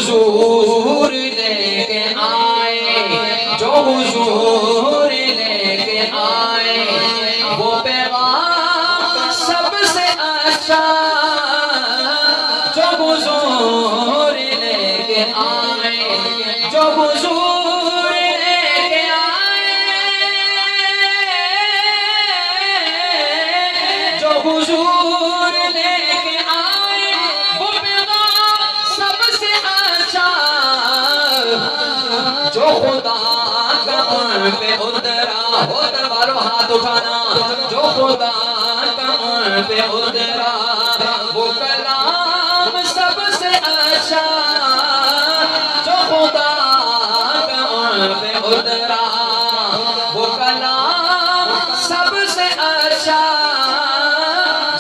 हुजूर लेके आए, जो हुजूर लेके आए, वो पैगाम सबसे अच्छा, जो हुजूर लेके आए, जो हुजूर लेके आए, जो हुजूर लेके आए, वो पैगाम सबसे अच्छा, जो खुदा का उन पे उतरा, उतर वालों हाथ उठाना, जो खुदा का उन पे उतरा, वो कलाम सबसे अच्छा, जो खुदा का उन पे उतरा, वो कलाम सबसे अच्छा,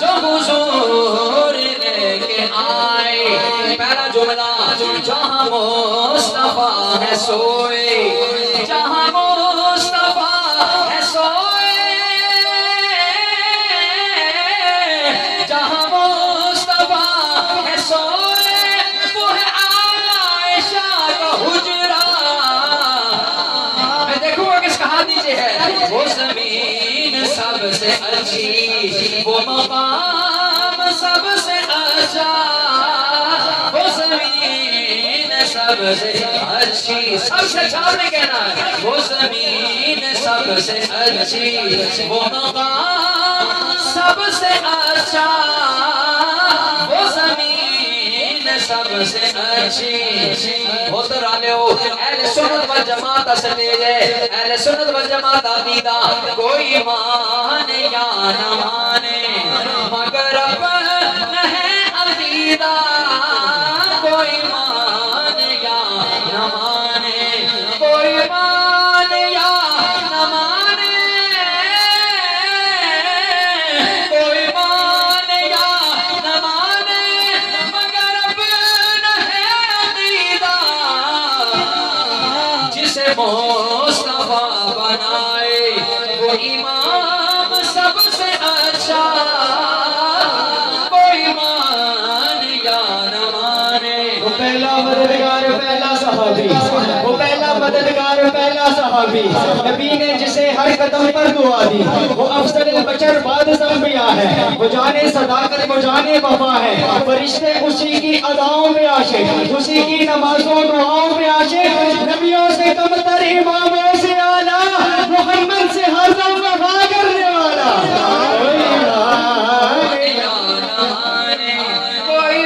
जो हुजूर लेके आए। पहला जुमला, जहाँ मुस्तफा है सोए, जहाँ मुस्तफा है सोए, जहाँ मुस्तफा है सोए, वो है आयशा का हुजरा। मैं देखूंगा किसका हाथ नीचे है। वो जमीन सबसे अच्छी, वो मकाम सबसे अच्छा, वो जमीन सबसे अच्छी, सबसे अच्छा आपने कहना है। वो जमीन सबसे अच्छी, वो मकाम सबसे अच्छा, वो जमीन सबसे अच्छी। होतर आले हो अहले सुन्नत वल जमात स्टेज है, अहले सुन्नत वल जमात अकीदा, कोई माने या न माने मगर अपन है अकीदा, कोई माने या न माने, कोई माने या न माने, कोई माने या न माने मगर अपन है अकीदा, जिसे मुस्तफा बनाए वो इमाम सबसे अच्छा, कोई माने या न माने। वो पहला मददगार पहला सहाबी, वो पहला मददगार पहला सहाबी, नबी ने जिसे हर कदम पर दुआ दी, वो अफजल बशर बाद अंबिया है, वो जाने सदाकत वो जाने वफा है, फरिश्ते उसी की अदाओं में आशिक, उसी की नमाजों दुआओं में आशिक, नबियों से कमतर इमामों से आला, मोहम्मद से हर दम वफा करने वाला। कोई माने या न माने, कोई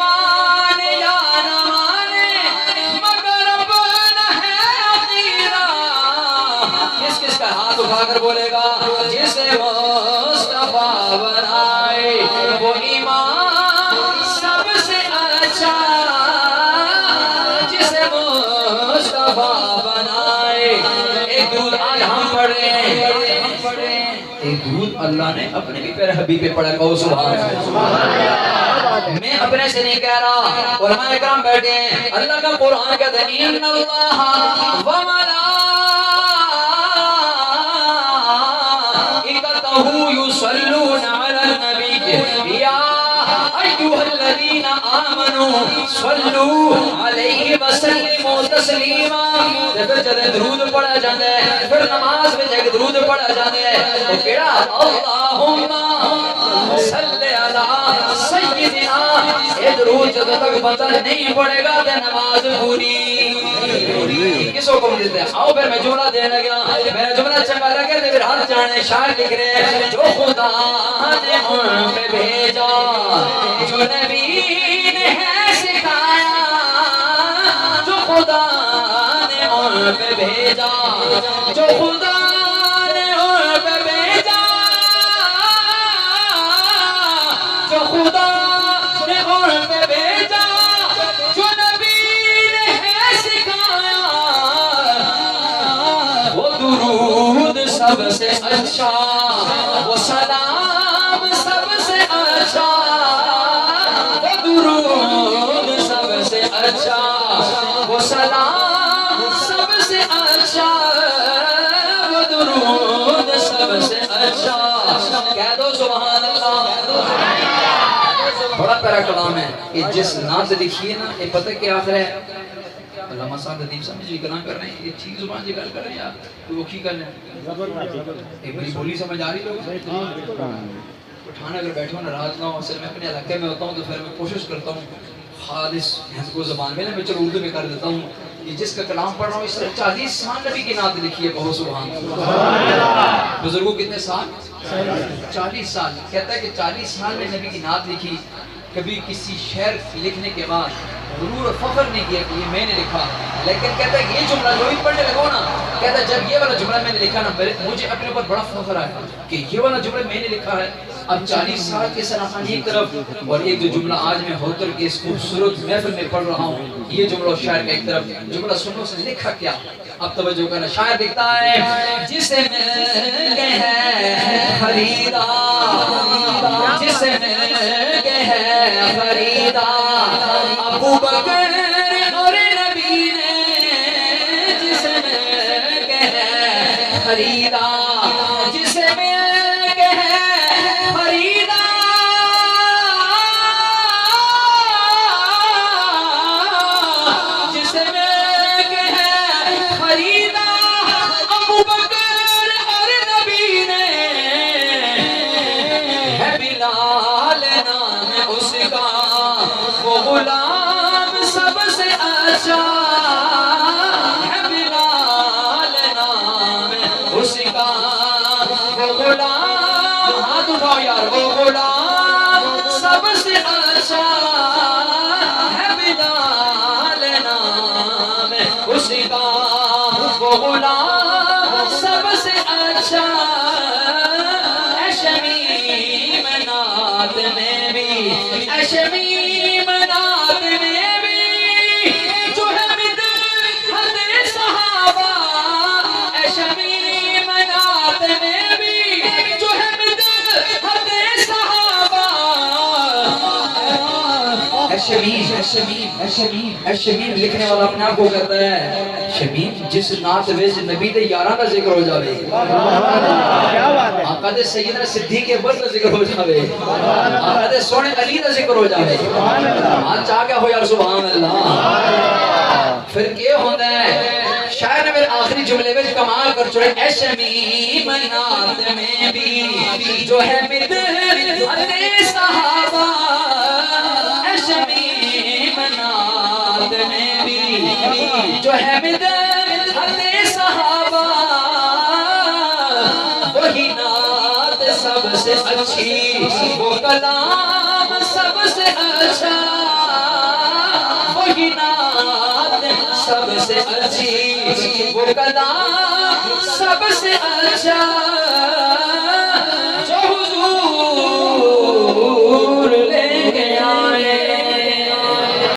माने या न माने मगर अपन है अकीदा। किस किस का हाथ उठाकर बोलेगा, जिसे मुस्तफा बनाए वो इमाम सबसे अच्छा, जिसे मुस्तफा बनाए। एक दूध आज हम पढ़ रहे हैं, एक दूध अल्लाह ने अपने भी प्यारे हबीब पे पढ़ा, कहो सुभान अल्लाह। मैं अपने से नहीं कह रहा, उलमा इकराम बैठे हैं, अल्लाह का कुरान कहता है इन्नल्लाह व मलाइकतहु युसल्लूना अलन नबी या अय्युहल्लज़ीना आमनू सल्लू अलैहि वसल्लिमू तस्लीमा। जब दरूद पढ़ा जाता है, फिर नमाज में जब दरूद पढ़ा जाता है तो केड़ा अल्लाहुम्मा सल्ली अला सय्यिदिना, ये दरूद जब तक बंदा नहीं पढ़ेगा तो नमाज पूरी। किस हुक्म देते हैं? आओ फिर मैं जुमला देने लगा, मेरा जुमला चंगा लगे तो फिर हाथ जाने शायर लिख रहे हैं, जो खुदा ने उन पे भेजा, जो नबी ने है सिखाया, जो खुदा ने उन पे भेजा, जो खुदा ने उन पे भेजा, जो खुदा ने उन पे भेजा, जो नबी ने है सिखाया, वो दुरूद सबसे अच्छा, वो सलाम सबसे अच्छा, वो दुरूद सबसे अच्छा, वो सलाम सबसे अच्छा, वो दुरूद सबसे अच्छा। कह दो सुभान प्यारा कलाम है कि जिस नात लिखी है ना, ये पता क्या आखिर है, अल्लामा साहब अदीब समझ भी कलाम कर रहे हैं, ये ठीक जुबान जी गल कर रहे हैं यार, कोई औखी गल है, एक बड़ी बोली समझ आ रही लोग। ठाणे अगर बैठे हो ना रात ना, असल में अपने इलाके में होता हूँ तो फिर मैं कोशिश करता हूँ खालिस हिंद को ज़बान में ना, मैं चलो उर्दू में कर देता हूँ। ये जिसका कलाम पढ़ रहा हूँ इसने 40 साल नबी की नात लिखी है, बहुत सुभान अल्लाह। बुजुर्गों कितने साल? 40 साल। कहता है कि 40 साल में नबी की नात लिखी, कभी किसी शेर लिखने के बाद गुरूर और फख्र नहीं किया कि ये मैंने लिखा, लेकिन कहता है ये जुमला जो भी पढ़ने लगो ना, कहता है जब ये वाला जुमला मैंने लिखा ना, मुझे अपने ऊपर बड़ा फख्र आया कि ये वाला जुमला मैंने लिखा है। अब 40 साल के सराहना एक तरफ, और एक जो जुमला आज मैं होकर के इस खूबसूरत महफिल में पढ़ रहा हूँ, ये जुमला शायर का एक तरफ, जुमला सुनो उसने लिखा क्या। अब तवज्जो करना, शायर लिखता है जिसे मिलके है खरीदा, जिसे मिलके है खरीदा अबू बकर और नबी ने, जिसे मिलके है खरीदा, जिसे मिलके है खरीदा, जिसे मिलके है खरीदा अबू बकर और नबी ने, है बिलाल नाम उसका वो गुलाम सबसे अच्छा, है बिलाल नाम उसका वो गुलाम, हाथ उठाओ यार, वो गुलाम सबसे अच्छा, है बिलाल नाम उसका वो गुलाम सबसे अच्छा। शमीम नात में भी, शमीम नात में भी जो है मिदहत सहाबा, शमीम नात में भी जो है मिदहत सहाबा। शमीम शमीम शमीम शमीम लिखने वाला अपने आप को कहता है शमीम जिस नात विच नबी दे यारां दा जिक्र हो जावे, आका दे सैयदना सिद्दीक अकबर दा जिक्र हो जावे, आका दे सोने अली दा जिक्र हो जावे, आज चाह क्या हो यार, सुभान अल्लाह। फिर क्या होता है, शायर ने मेरे आखिरी जुमले में कमाल कर छोड़े, ऐ शमीम नात में भी जो है मिदहत सहाबा, ऐ शमीम नात में भी जो है मिदहत सहाबा, वही नात सबसे अच्छी, वो कलाम सबसे अच्छा, वही नात सबसे अच्छी, वो कलाम सबसे अच्छा।